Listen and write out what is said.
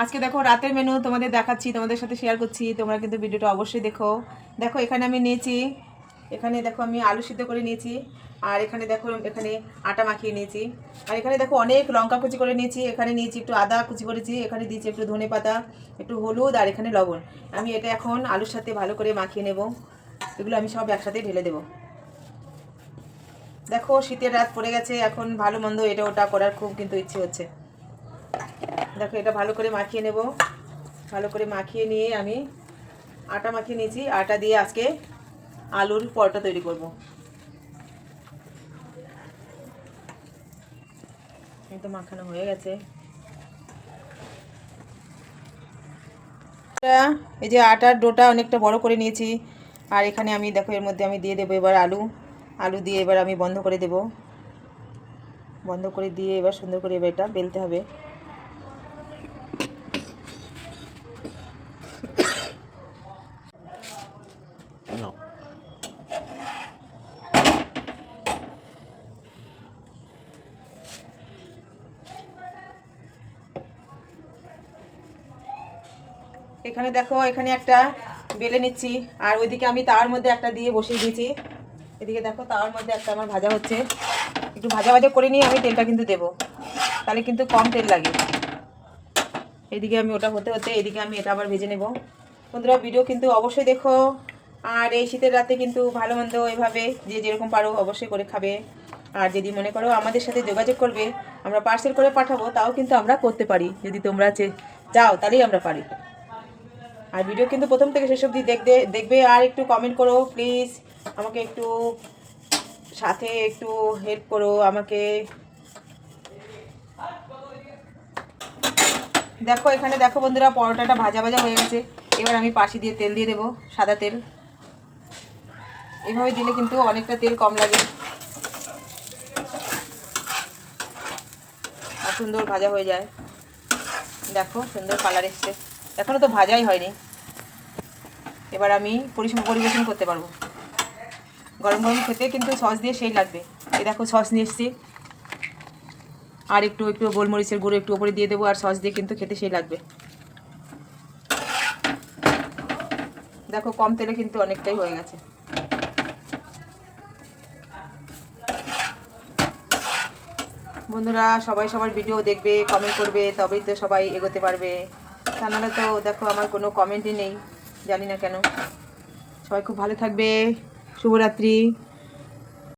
আজকে দেখো রাতের মেনু তোমাদের দেখাচ্ছি, তোমাদের সাথে শেয়ার করছি, তোমরা কিন্তু ভিডিওটা অবশ্যই দেখো। দেখো এখানে আমি নিয়েছি, এখানে দেখো আমি আলু সিদ্ধ করে নিয়েছি, আর এখানে দেখো এখানে আটা মাখিয়ে নিয়েছি, আর এখানে দেখো অনেক লঙ্কা কুচি করে নিয়েছি, এখানে নিয়েছি একটু আদা কুচি করেছি, এখানে দিয়েছি একটু ধনে পাতা, একটু হলুদ, আর এখানে লবণ। আমি এটা এখন আলুর সাথে ভালো করে মাখিয়ে নেব। এগুলো আমি সব একসাথে ঢেলে দেবো। দেখো শীতের রাত পড়ে গেছে, এখন ভালো মন্দ এটা ওটা করার খুব কিন্তু ইচ্ছে হচ্ছে। দেখো এটা ভালো করে মাখিয়ে নেব। ভালো করে মাখিয়ে নিয়ে আমি আটা মাখিয়ে নিয়েছি, আটা দিয়ে আজকে আলুর পরোটা তৈরি করব। এই তো মাখানো হয়ে গেছে। এই যে আটার ডোটা অনেকটা বড় করে নিয়েছি, আর এখানে আমি দেখো এর মধ্যে আমি দিয়ে দেবো এবার আলু। আলু দিয়ে এবার আমি বন্ধ করে দেব। বন্ধ করে দিয়ে এবার সুন্দর করে এবার এটা বেলতে হবে। এখানে দেখো এখানে একটা বেলে নিচ্ছি, আর ওইদিকে আমি তাওয়ার মধ্যে একটা দিয়ে বসিয়ে দিয়েছি। এদিকে দেখো তাওয়ার মধ্যে একটা আমার ভাজা হচ্ছে, একটু ভাজা ভাজা করে নিয়ে আমি তেলটা কিন্তু দেবো, তাহলে কিন্তু কম তেল লাগে। এদিকে আমি ওটা হতে হতে এদিকে আমি এটা আবার ভেজে নেব। বন্ধুরা ভিডিও কিন্তু অবশ্যই দেখো, আর এই শীতের রাতে কিন্তু ভালো মন্দ এভাবে যে যেরকম পারো অবশ্যই করে খাবে। আর যদি মনে করো আমাদের সাথে যোগাযোগ করবে, আমরা পার্সেল করে পাঠাবো, তাও কিন্তু আমরা করতে পারি। যদি তোমরা যাও তাহলেই আমরা পারি। আর ভিডিও কিন্তু প্রথম থেকে শেষ অবধি দেখবে, আর একটু কমেন্ট করো প্লিজ, আমাকে একটু সাথে একটু হেল্প করো আমাকে। দেখো এখানে দেখো বন্ধুরা পরোটাটা ভাজা ভাজা হয়ে গেছে। এবার আমি পাশে দিয়ে তেল দিয়ে দেবো, সাদা তেল। এভাবে দিলে কিন্তু অনেকটা তেল কম লাগে, আর সুন্দর ভাজা হয়ে যায়। দেখো সুন্দর কালার এসছে, এখনও তো ভাজাই হয়নি। এবার আমি পরিবেশন করতে পারবো। গরম গরম খেতে কিন্তু সস দিয়ে সেই লাগবে। এই দেখো সস নিয়ে এসছি, আর একটু একটু গোলমরিচের গুঁড়ো একটু ওপরে দিয়ে দেবো, আর সস দিয়ে কিন্তু খেতে সেই লাগবে। দেখো কম তেলে কিন্তু অনেকটাই হয়ে গেছে। বন্ধুরা সবাই সবার ভিডিও দেখবে, কমেন্ট করবে, তবেই তো সবাই এগোতে পারবে। তা নাহলে তো দেখো আমার কোনো কমেন্টই নেই, জানি না কেন। সবাই খুব ভালো থাকবে। শুভরাত্রি।